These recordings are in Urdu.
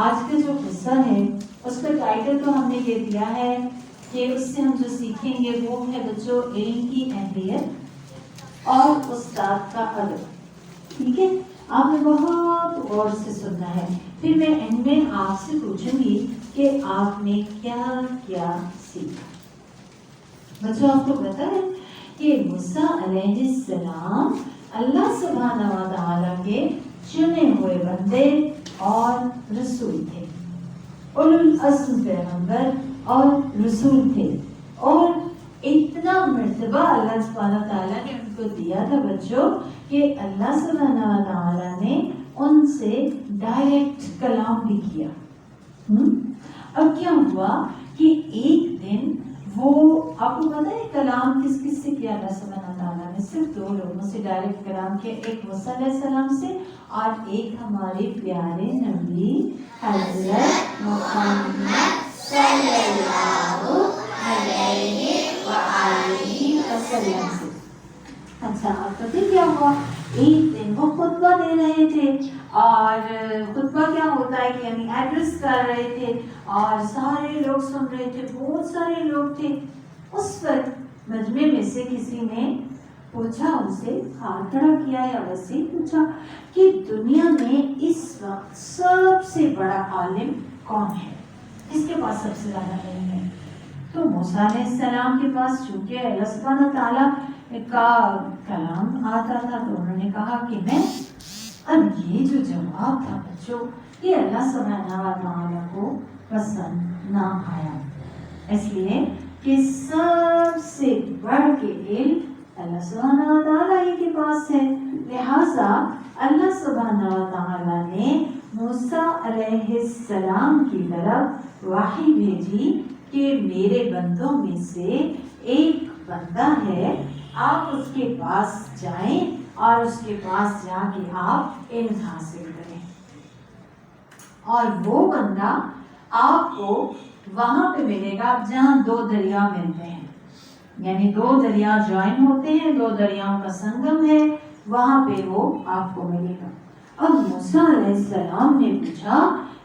آج کا جو قصہ ہے اس کا ٹائٹل تو ہم نے یہ دیا ہے کہ اس سے ہم جو سیکھیں گے وہ ہے بچوں علم کی اہمیت اور استاد کا ادب. ٹھیک ہے, آپ نے بہت غور سے سننا ہے. پھر میں اینڈ میں آپ سے پوچھوں گی کہ آپ نے کیا کیا سیکھا. بچوں آپ کو پتا ہے کہ موسیٰ علیہ السلام اللہ سبحانہ و تعالیٰ کے چنے ہوئے بندے اور رسول تھے, اولو العزم پیغمبر اور رسول تھے, اور اتنا مرتبہ اللہ سبحانہ تعالیٰ نے ان کو دیا تھا بچوں کہ اللہ سبحانہ تعالیٰ نے ان سے ڈائریکٹ کلام بھی کیا. اب کیا ہوا کہ ایک دن وہ, آپ کو پتہ ہے کلام کس کس سے کیا اللہ سبحانہ تعالیٰ نے؟ صرف دو لوگوں سے ڈائریکٹ کلام کیا, ایک موسیٰ علیہ السلام سے اور ایک ہمارے پیارے نبی حضرت محمد صلی اللہ علیہ وآلہ وسلم سے. اچھا اب پتہ کیا ہوا, ایک دن وہ خطبہ دے رہے تھے, اور خطبہ کیا ہوتا ہے کہ یعنی ایڈریس کر رہے تھے, اور سارے لوگ سن رہے تھے, بہت سارے لوگ تھے. اس وقت مجمع میں سے کسی نے پوچھا, ان سے ہاتھ کھڑا کیا یا ویسے ہی پوچھا کہ دنیا میں اس وقت سب سے بڑا عالم کون ہے, کس کے پاس سب سے زیادہ علم ہے؟ تو موسیٰ علیہ السلام کے پاس چونکہ اللہ سبحانہ تعالیٰ کا کلام آتا تھا تو انہوں نے کہا کہ میں. اب یہ جو جواب تھا بچوں یہ اللہ سبحانہ تعالیٰ کو پسند نہ آیا, اس لیے کہ سب سے بڑھ کے علم اللہ سبحانہ تعالیٰ ہی کے پاس ہے. لہٰذا اللہ سبحانہ تعالیٰ نے موسیٰ علیہ السلام کی طرف وحی بھیجی کہ میرے بندوں میں سے ایک بندہ ہے, آپ اس کے پاس جائیں اور اس کے پاس جا کے آپ علم حاصل کریں, اور وہ بندہ آپ کو وہاں پہ ملے گا جہاں دو دریا ملتے ہیں, یعنی دو دریا جوائن ہوتے ہیں, دو دریاؤں کا سنگم ہے, وہاں پہ وہ آپ کو ملے گا. اب موسیٰ علیہ السلام نے پوچھا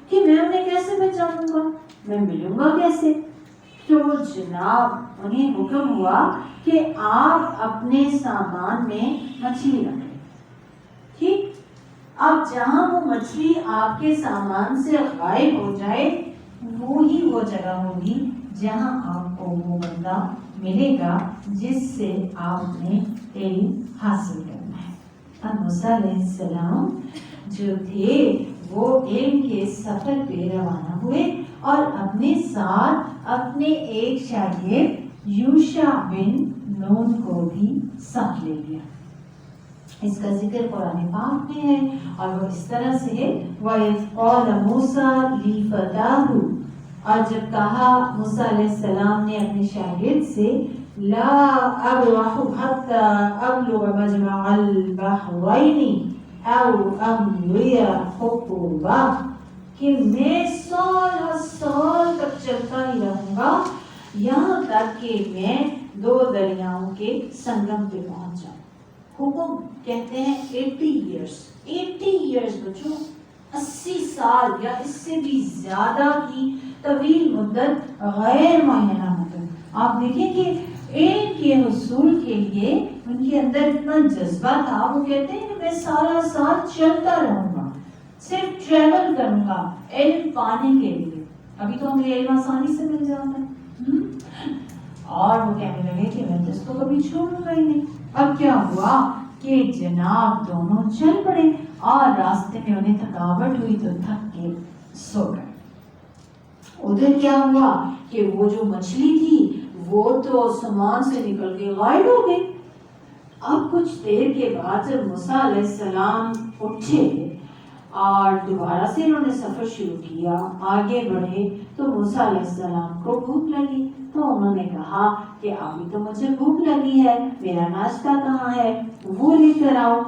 کہ میں انہیں کیسے پہچانوں گا, میں ملوں گا کیسے؟ تو جناب انہیں حکم ہوا کہ آپ اپنے سامان میں مچھلی رکھیں. ٹھیک, اب جہاں وہ مچھلی آپ کے سامان سے غائب ہو جائے وہی وہ جگہ ہوگی جہاں آپ کو وہ بندہ ملے گا جس سے آپ نے علم حاصل کرنا ہے. اب موسیٰ علیہ السلام جو تھے وہ علم کے سفر پہ روانہ ہوئے اور اپنے ساتھ اپنے ایک شاگرد یوشع بن نون کو بھی ساتھ لے لیا. اس کا ذکر قرآن پاک میں ہے اور وہ اس طرح سے ہے, وَإِذْ قَالَ مُوسَىٰ لِفَتَاهُ, اور جب کہا موسیٰ علیہ السلام نے اپنے شاگرد سے, لَا أَبْرَحُ حَتَّىٰ أَبْلُغَ مَجْمَعَ الْبَحْرَيْنِ أَوْ أَمْضِيَ حُقُوبًا, کہ میں سال تک چلتا ہی رہوں گا یہاں تک کہ میں دو دریاؤں کے سنگم پہ پہنچ جاؤں. حکم کہتے ہیں 80 ایئرس بچوں, 80 سال یا اس سے بھی زیادہ کی طویل مدت, غیر معینہ مدت. آپ دیکھیں کہ علم کے حصول کے لیے ان کے اندر اتنا جذبہ تھا, وہ کہتے ہیں کہ میں سارا سال چلتا رہوں گا, صرف ٹریول کروں گا علم پانے کے لیے. ابھی تو ہمیں علم آسانی سے مل جاتا ہے, اور وہ کہنے لگے کہ میں تو اس کو کبھی چھوڑوں گا ہی نہیں. اب کیا ہوا کہ جناب دونوں چل پڑے اور راستے میں انہیں تھکاوٹ ہوئی تو تھک کے سو گئے. ادھر کیا ہوا کہ وہ جو مچھلی تھی وہ تو سامان سے نکل کے غائب ہو گئی. اب کچھ دیر کے بعد جب موسیٰ علیہ السلام اٹھے اور دوبارہ سے انہوں نے سفر شروع کیا, آگے بڑھے, تو موسیٰ علیہ السلام کو بھوک لگی. تو انہوں نے کہا کہ ابھی تو مجھے بھوک لگی ہے, میرا ناشتہ کہاں ہے, وہ لے کر آؤ.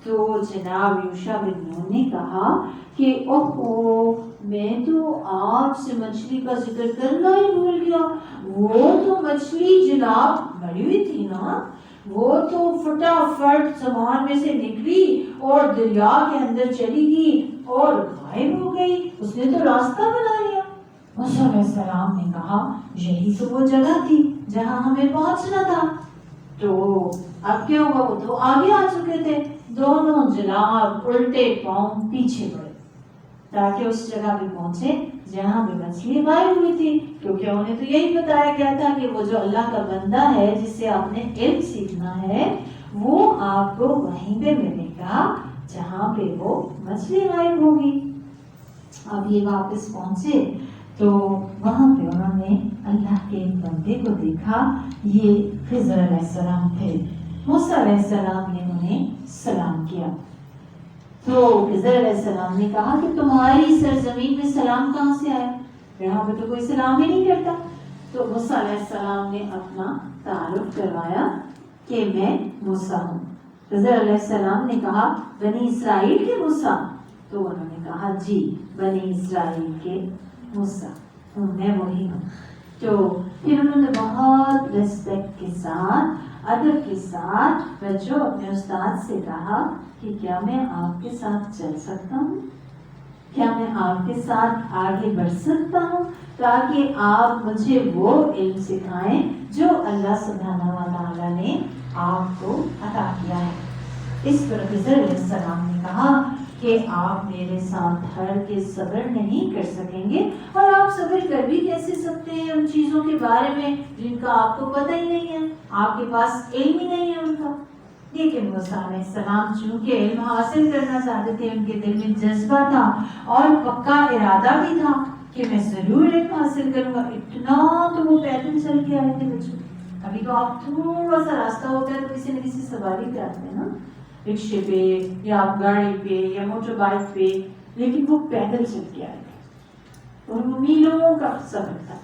تو جناب یوشع بن نون نے کہا کہ اوہو, میں تو آپ سے مچھلی کا ذکر کرنا ہی بھول گیا, وہ تو مچھلی جناب مری ہوئی تھی نا, وہ تو فٹافٹ سامان میں سے نکلی اور دریا کے اندر چلی گئی اور غائب ہو گئی، اس نے تو راستہ بنا لیا۔ موسیٰ علیہ السلام نے کہا یہی تو وہ جگہ تھی جہاں ہمیں پہنچنا تھا۔ تو اب کیا ہوا، وہ تو آگے آ چکے تھے، دونوں جناب الٹے پاؤں پیچھے بڑھے تاکہ اس جگہ پہ پہنچے جہاں بھی مچھلی غائب ہوئی تھی، کیونکہ انہیں تو یہی بتایا گیا تھا کہ وہ جو اللہ کا بندہ ہے جس سے آپ نے علم سیکھنا ہے وہ آپ کو وہیں پہ ملے گا جہاں پہ وہ مچھلی غائب ہوگی۔ اب یہ واپس پہنچے تو وہاں پہ انہوں نے اللہ کے بندے کو دیکھا، یہ خضر علیہ السلام تھے۔ موسیٰ علیہ السلام نے انہیں سلام کیا تو خضر علیہ السلام نے کہا کہ تمہاری سرزمین میں سلام کہاں سے آیا، یہاں پہ تو کوئی سلام ہی نہیں کرتا۔ تو موسیٰ علیہ السلام نے اپنا تعارف کروایا کہ میں موسیٰ ہوں۔ خضر علیہ السلام نے کہا بنی اسرائیل کے موسیٰ؟ تو انہوں نے کہا جی بنی اسرائیل کے موسیٰ ہوں، میں وہی ہوں۔ تو پھر انہوں نے بہت ریسپیکٹ کے ساتھ، ادب کے ساتھ بچوں اپنے استاد سے کہا کہ کیا میں آپ کے ساتھ چل سکتا ہوں، کیا میں آپ کے ساتھ آگے بڑھ سکتا ہوں تاکہ آپ مجھے وہ علم سکھائیں جو اللہ سبحانہ و تعالیٰ نے آپ کو عطا کیا ہے۔ اس پر خضر علیہ السلام نے کہا کہ آپ میرے ساتھ ہرگز صبر نہیں کر سکیں گے، اور آپ صبر کر بھی کیسے سکتے ہیں ان چیزوں کے بارے میں جن کا آپ کو پتہ ہی نہیں ہے، آپ کے پاس علم ہی نہیں ہے ان کا۔ لیکن موسیٰ علیہ السلام چونکہ علم حاصل کرنا چاہتے تھے، ان کے دل میں جذبہ تھا اور پکا ارادہ بھی تھا کہ میں ضرور علم حاصل کروں گا، اتنا تو وہ پیدل چل کے آئے تھے بچوں۔ ابھی تو آپ تھوڑا سا راستہ ہوتا ہے تو کسی نہ کسی سواری پہ آتے ہیں نا، رکشے پہ یا گاڑی پہ یا موٹر بائک پہ، لیکن وہ پیدل چل کے آئے تھے اور وہ میلوں کا سفر تھا۔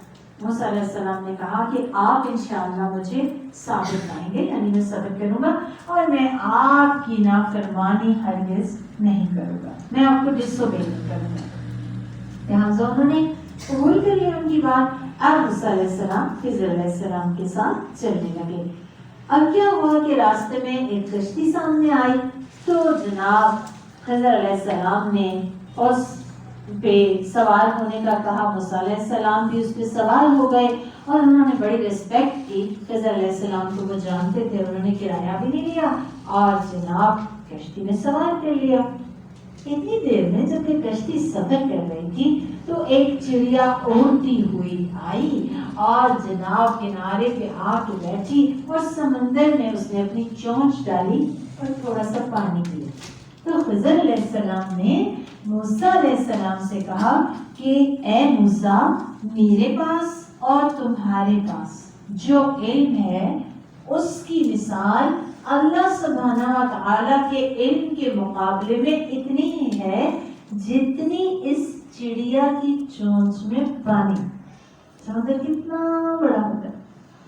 موسیٰ علیہ السلام نے کہا کہ آپ انشاءاللہ مجھے ثابت پائیں گے، یعنی میں صبر کروں گا اور میں آپ کی نافرمانی ہرگز نہیں کروں گا، میں آپ کو ڈس اوبے نہیں کروں گا۔ لہٰذا انہوں نے قبول کر لیا ان کی بات۔ اب موسیٰ علیہ السلام خضر علیہ السلام کے ساتھ چلنے لگے۔ اب کیا ہوا کہ راستے میں ایک کشتی سامنے آئی تو جناب خضر علیہ السلام نے اس پہ سوار ہونے کا کہا، موسیٰ علیہ السلام بھی اس پہ سوار ہو گئے اور انہوں نے بڑی ریسپیکٹ کی۔ خضر علیہ السلام کو وہ جانتے تھے، انہوں نے کرایہ بھی نہیں لیا اور جناب کشتی میں سوار کر لیا۔ اتنی دیر میں جب یہ کشتی سفر کر رہی تھی تو ایک چڑیا اڑتی ہوئی آئی اور جناب کنارے پہ آ کے بیٹھی اور سمندر میں اس نے اپنی چونچ ڈالی اور تھوڑا سا پانی پیا۔ تو خضر علیہ السلام نے موسیٰ علیہ السلام سے کہا کہ اے موسیٰ، میرے پاس اور تمہارے پاس جو علم ہے اس کی مثال اللہ سبحانہ و تعالیٰ کے علم کے مقابلے میں اتنی ہی ہے جتنی اس چڑیا کی چونچ میں پانی۔ سمندر کتنا بڑا ہوتا ہے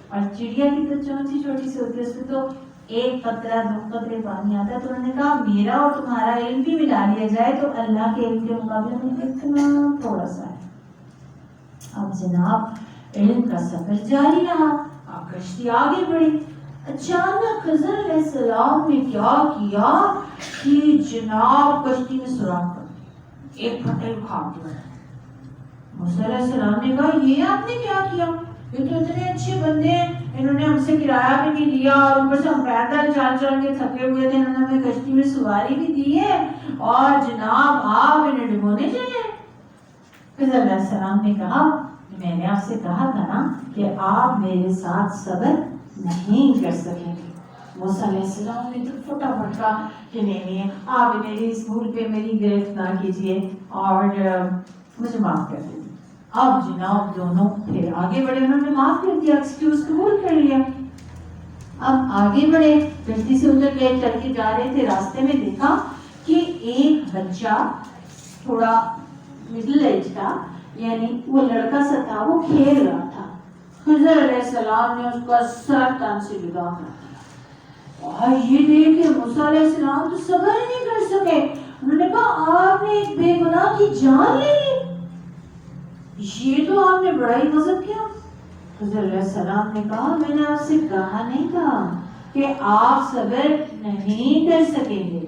اور چڑیا کی تو چونچ ہی چھوٹی سی ہوتی ہے، اس میں تو ایک قطرہ 2 قطرے پانی آتا ہے۔ تو انہوں نے کہا میرا اور تمہارا علم بھی ملا لیا جائے تو اللہ کے علم کے مقابلے میں اتنا تھوڑا سا ہے۔ اب جناب علم کا سفر جاری رہا، اب کشتی آگے بڑھی۔ اچانک خضر علیہ السلام نے کیا کیا کہ جناب کشتی میں سوراخ کر ایک پھٹے اٹھا دیا۔ موسیٰ علیہ السلام نے کہا یہ آپ نے کیا کیا، یہ تو اتنے اچھے بندے ہیں، انہوں نے ہم سے کرایہ بھی نہیں لیا اور اوپر سے ہم پیدل چل چل کے تھکے ہوئے تھے، انہوں نے ہمیں کشتی میں سواری بھی دی ہے اور جناب آپ انہیں ڈبونے چلے۔ خضر علیہ السلام نے کہا میں نے آپ سے کہا تھا نا کہ آپ میرے ساتھ صبر نہیں کر سکیں گے۔ موسیٰ علیہ السلام نے تو فٹافٹ کہا کہ نہیں آپ میری اس بھول پہ میری گرفت نہ کیجیے اور مجھے معاف کر دیجیے۔ اب جناب دونوں پھر آگے بڑھے، انہوں نے معاف کر دیا، ایکسکیوز قبول کر لیا۔ اب آگے بڑھے، کشتی سے اتر کے چل کے جا رہے تھے، راستے میں دیکھا کہ ایک بچہ تھوڑا مڈل ایج کا، یعنی وہ لڑکا سا تھا، وہ کھیل رہا تھا۔ خضر علیہ السلام نے اس کا سر تن سے جدا کر دیا اور یہ دیکھ کے موسیٰ علیہ السلام تو صبر ہی نہیں کر سکے۔ انہوں نے کہا آپ نے ایک بے گناہ کی جان لے لی، یہ تو آپ نے بڑا ہی غضب کیا۔ خضر علیہ السلام نے کہا میں نے آپ سے کہا نہیں تھا کہ آپ صبر نہیں کر سکیں گے.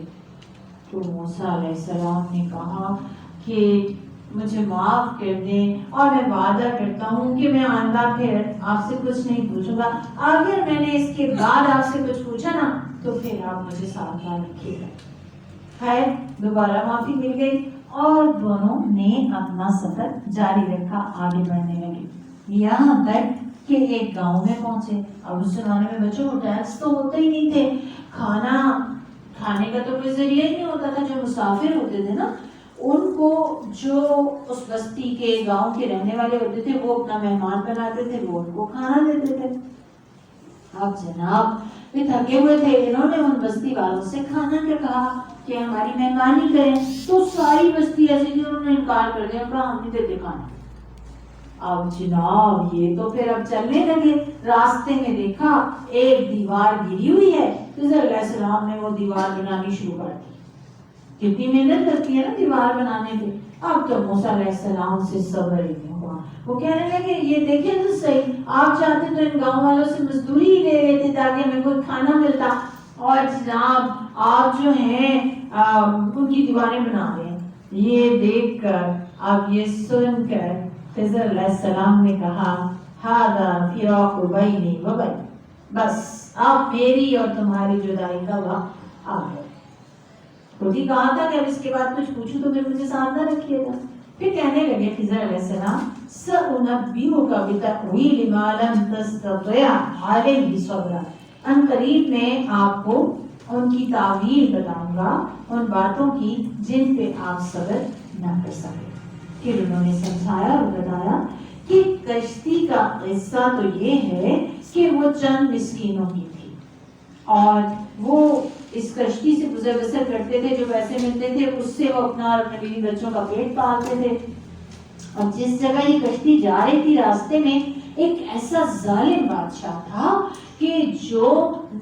تو موسیٰ علیہ السلام نے کہا کہ مجھے معاف کر دیں اور میں وعدہ کرتا ہوں کہ میں آئندہ پھر آپ سے کچھ نہیں پوچھوں گا. اگر میں نے اس کے بعد آپ سے کچھ پوچھا نا تو پھر آپ مجھے ساودھان رکھیے گا. خیر دوبارہ معافی مل گئی اور دونوں نے اپنا سفر جاری رکھا، آگے بڑھنے لگے. یہاں تک کہ ایک گاؤں میں پہنچے. اب اس زمانے میں بچوں کو ٹیکس تو ہوتے ہی نہیں تھے، کھانے کا تو کوئی ذریعہ ہی نہیں ہوتا تھا. جو مسافر ہوتے تھے نا ان کو جو اس بستی کے گاؤں کے رہنے والے ہوتے تھے وہ اپنا مہمان بناتے تھے، وہ ان کو کھانا دیتے تھے. اب جناب یہ تھکے ہوئے تھے، انہوں نے ان بستی والوں سے کھانا کا کہا کہ ہماری مہمانی کریں. تو ساری بستی ایسی تھی، انہوں نے انکار کر دیا، ہم نہیں دیتے کھانا. اب جناب یہ تو پھر اب چلنے لگے. راستے میں دیکھا ایک دیوار گری ہوئی ہے. خضر علیہ السلام نے وہ دیوار بنانی شروع کر دی. کتنی محنت لگتی ہے نا دیوار بنانے کی. اب تو موسیٰ علیہ السلام سے صبر ہی نہیں ہوا. وہ کہنے لگے یہ دیکھیں تو صحیح، آپ چاہتے تو ان گاؤں والوں سے مزدوری ہی لے لیتے تاکہ ہمیں کوئی کھانا ملتا، اور جناب آپ جو ہیں ان کی دیواریں بنا رہے ہیں. یہ دیکھ کر اب یہ سن کر خضر علیہ السلام نے کہا ھذا فراق بینی و بین، بس اب میری اور تمہاری جدائی کا وقت آ گیا. خود ہی کہا تھا کہ اب اس کے بعد کچھ پوچھوں تو پھر مجھے سامنا رکھیے گا. پھر کہنے لگے خضر علیہ السلام سأنبئک بتأویل ما لم تستطع علیہ صبرا، ان قریب میں آپ کو ان کی تعویل بتاؤں گا، ان باتوں کی جن پہ آپ صبر نہ کر سکے. پھر انہوں نے سمجھایا اور بتایا کہ کشتی کا قصہ تو یہ ہے کہ وہ چند مسکینوں کی تھی اور وہ اس کشتی سے گزر بسر کرتے تھے. جو پیسے ملتے تھے اس سے وہ اپنا اور اپنے بیوی بچوں کا پیٹ پالتے تھے. اور جس جگہ یہ کشتی جا رہی تھی راستے میں ایک ایسا ظالم بادشاہ تھا کہ جو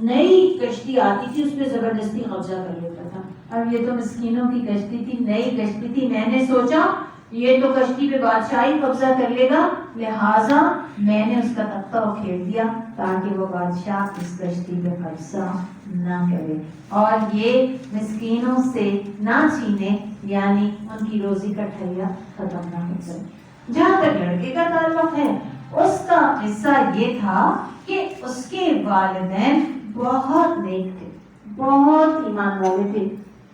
نئی کشتی آتی تھی اس پہ زبردستی قبضہ کر لیتا تھا. اب یہ تو مسکینوں کی کشتی تھی، نئی کشتی تھی. میں نے سوچا یہ تو کشتی پہ بادشاہی قبضہ کر لے گا، لہٰذا میں نے اس کا تختہ اکھیڑ دیا تاکہ وہ بادشاہ اس کشتی پہ قبضہ نہ کرے اور یہ مسکینوں سے نہ چھینے، یعنی ان کی روزی کا ٹھریا ختم نہ ہو جائے. جہاں تک لڑکے کا تعلق ہے اس کا قصہ یہ تھا کہ اس کے والدین بہت نیک تھے، بہت ایمان والے تھے،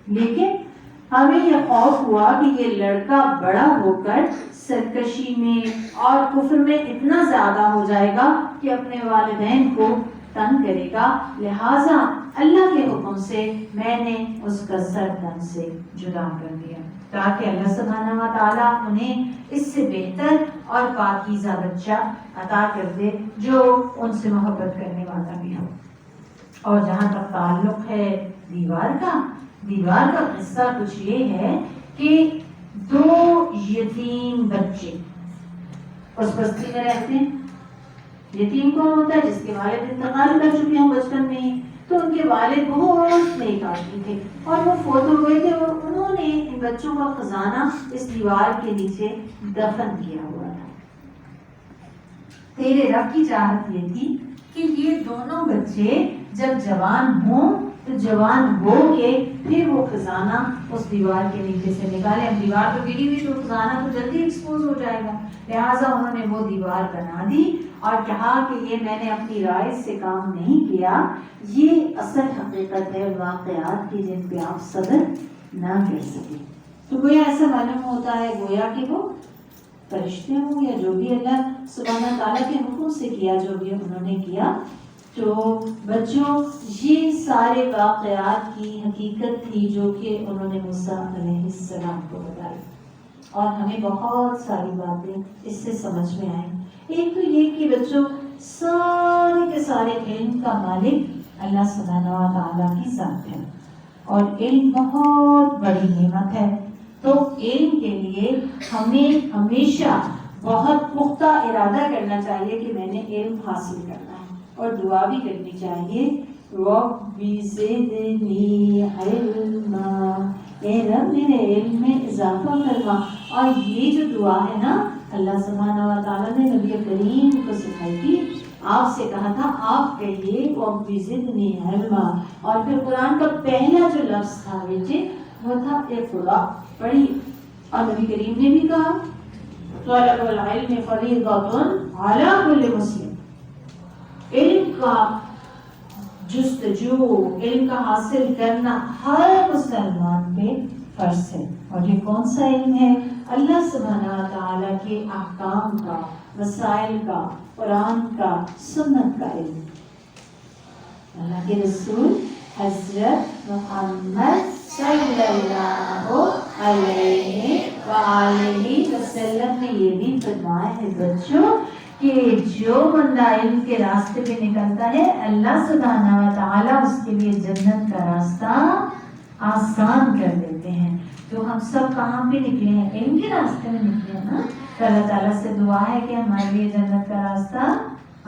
لیکن ہمیں یہ خوف ہوا کہ یہ لڑکا بڑا ہو کر سرکشی میں اور کفر میں اتنا زیادہ ہو جائے گا کہ اپنے والدین کو تنگ کرے گا. لہٰذا اللہ کے حکم سے میں نے اس کا سر تن سے جدا کر دیا تاکہ اللہ سبحانہ و تعالیٰ انہیں اس سے بہتر اور پاکیزہ بچہ عطا کر دے جو ان سے محبت کرنے والا بھی ہو. اور جہاں تک تعلق ہے دیوار کا قصہ کچھ یہ ہے کہ دو یتیم بچے اس بستی میں رہتے ہیں. یتیم کون ہوتا ہے؟ جس کے والد انتقال کر چکے ہوں بچپن میں ہی. تو ان کے والد بہت نیک آدمی تھے اور وہ فوت ہو گئے تھے اور انہوں نے ان بچوں کا خزانہ اس دیوار کے نیچے دفن کیا ہوا تھا. تیرے رب کی چاہت یہ تھی کہ یہ دونوں بچے جب جوان ہوں تو جوان ہو کے پھر وہ خزانہ اس دیوار کے نیچے سے نکالے. اب دیوار تو گری ہوئی تو خزانہ تو جلدی ایکسپوز ہو جائے گا، لہٰذا انہوں نے وہ دیوار بنا دی اور کہا کہ یہ میں نے اپنی رائے سے کام نہیں کیا، یہ اصل حقیقت ہے واقعات کی جن پہ آپ صبر نہ کر سکے. تو گویا ایسا معلوم ہوتا ہے گویا کہ وہ فرشتے ہوں یا جو بھی اللہ سبحانہ تعالیٰ کے حکم سے کیا جو بھی انہوں نے کیا. تو بچوں یہ سارے واقعات کی حقیقت تھی جو کہ انہوں نے موسیٰ علیہ السلام کو بتائی اور ہمیں بہت ساری باتیں اس سے سمجھ میں آئیں. ایک تو یہ کہ بچوں سارے کے سارے علم کا مالک اللہ سبحانہ و تعالیٰ کی ذات ہے اور علم بہت بڑی نعمت ہے. تو علم کے لیے ہمیں ہمیشہ بہت پختہ ارادہ کرنا چاہیے کہ میں نے علم حاصل کرنا ہے اور دعا بھی کرنی چاہیے رب زدنی علما، اے رب میرے علم میں اضافہ کروا. اور یہ جو دعا ہے نا اللہ سبحانہ و تعالیٰ نے نبی کریم کو سکھائی تھی آپ سے کہا تھا آپ کہیے رب زدنی علما، اور پھر قرآن کا پہلا جو لفظ تھا بیٹے وہ تھا اقرا، پڑھی. اور نبی کریم نے بھی کہا طلب العلم فریضۃ علی کل مسلم، علم کا جستجو، علم کا حاصل کرنا ہر مسلمان پہ فرض ہے. اور یہ کون سا علم ہے؟ اللہ سبحانہ تعالیٰ کے احکام کا، مسائل کا، قرآن کا، سنت کا علم. اللہ کے رسول حضرت محمد صلی اللہ علیہ وآلہ وسلم نے یہ بھی فرمایا ہے بچوں کہ جو بندہ علم کے راستے پہ نکلتا ہے اللہ سبحانہ و تعالیٰ اس کے لیے جنت کا راستہ آسان کر دیتے ہیں. تو ہم سب کہاں پہ نکلے ہیں؟ علم کے راستے میں نکلے ہیں نا. تو اللہ تعالیٰ سے دعا ہے کہ ہمارے لیے جنت کا راستہ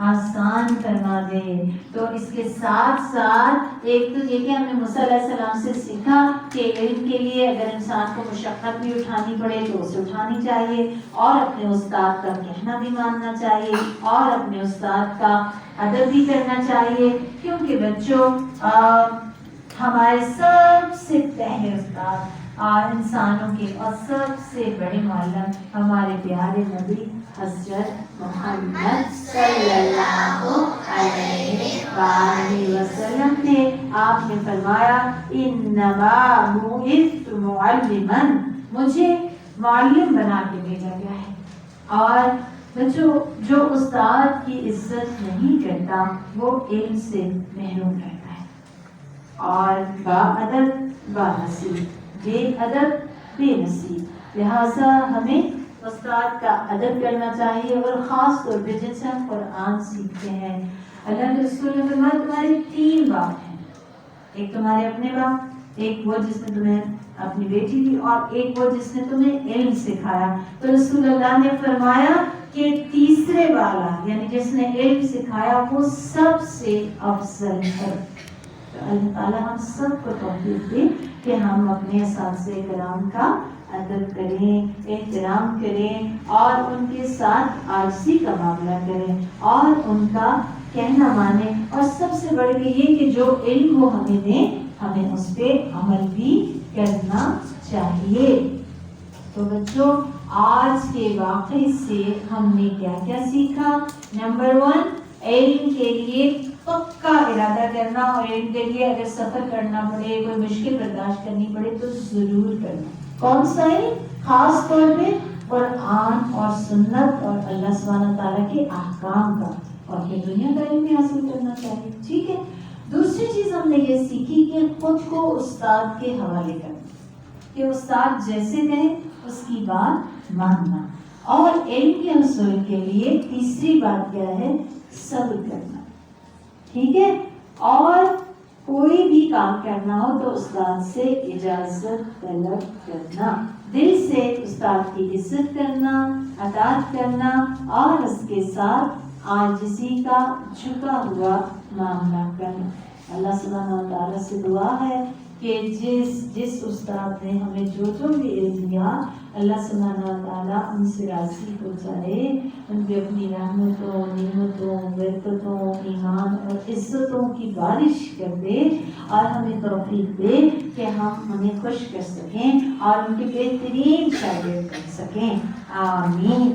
آسان فرما دے. تو اس کے ساتھ ساتھ ایک تو یہ کہ ہم نے موسیٰ علیہ السلام سے سیکھا کہ علم کے لیے اگر انسان کو مشقت بھی اٹھانی پڑے تو اسے اٹھانی چاہیے، اور اپنے استاد کا کہنا بھی ماننا چاہیے، اور اپنے استاد کا ادب بھی کرنا چاہیے. کیونکہ بچوں ہمارے سب سے پہلے استاد اور انسانوں کے اور سب سے بڑے معلم ہمارے پیارے نبی حضرت محمد صلی اللہ علیہ وآلہ وسلم تھے. آپ نے فرمایا انما بعثت معلما، مجھے معلم بنا کے بھیجا گیا ہے. اور بچوں جو استاد کی عزت نہیں کرتا وہ علم سے محروم رہتا ہے. اور با ادب با نصیب، بے ادب بے نصیب. لہٰذا ہمیں استاد کا ادب کرنا چاہیے. اور خاص طور پہ جن سے ہم قرآن سیکھتے ہیں، اللہ کے رسول نے فرمایا تمہارے 3 باپ ہیں، ایک تمہارے اپنے باپ، ایک وہ جس نے تمہیں اپنی بیٹی دی، اور ایک وہ جس نے تمہیں علم سکھایا. تو رسول اللہ نے فرمایا کہ تیسرے والا یعنی جس نے علم سکھایا وہ سب سے افضل ہے. اللہ تعالیٰ ہم سب کو توفیق دے کہ ہم اپنے اساتذہ کرام کا ادب کریں، احترام کریں، اور ان کے ساتھ عاجزی کا معاملہ کریں، اور ان کا کہنا مانیں. اور سب سے بڑھ کے یہ کہ جو علم وہ ہمیں دیں ہمیں اس پہ عمل بھی کرنا چاہیے. تو بچوں آج کے واقعے سے ہم نے کیا کیا سیکھا؟ نمبر 1، علم کے لیے پکا ارادہ کرنا، اور علم کے لیے اگر سفر کرنا پڑے، کوئی مشکل برداشت کرنی پڑے تو ضرور کرنا. کون سا علم؟ خاص طور پہ قرآن اور سنت اور اللہ سبحانہ تعالیٰ کے احکام کا، اور پھر دنیا کا علم بھی حاصل کرنا چاہیے. ٹھیک ہے. دوسری چیز ہم نے یہ سیکھی کہ خود کو استاد کے حوالے کرنا، کہ استاد جیسے کہیں اس کی بات ماننا. اور علم کے حصول کے لیے تیسری بات کیا ہے؟ صبر کرنا. ٹھیک ہے. اور کوئی بھی کام کرنا ہو تو استاد سے اجازت طلب کرنا، دل سے استاد کی عزت کرنا، اطاعت کرنا، اور اس کے ساتھ عاجزی کا جھکا ہوا معاملہ کرنا. اللہ سبحانہ و تعالیٰ سے دعا ہے کہ جس استاد نے ہمیں جو بھی علم دیا اللہ سبحانہ و تعالیٰ ان سے راضی ہو جائے، ان پہ اپنی رحمتوں، نعمتوں، برکتوں، ایمان اور عزتوں کی بارش کر دے، اور ہمیں توفیق دے کہ ہم انہیں خوش کر سکیں اور ان کے بہترین شاگرد بن سکیں. آمین.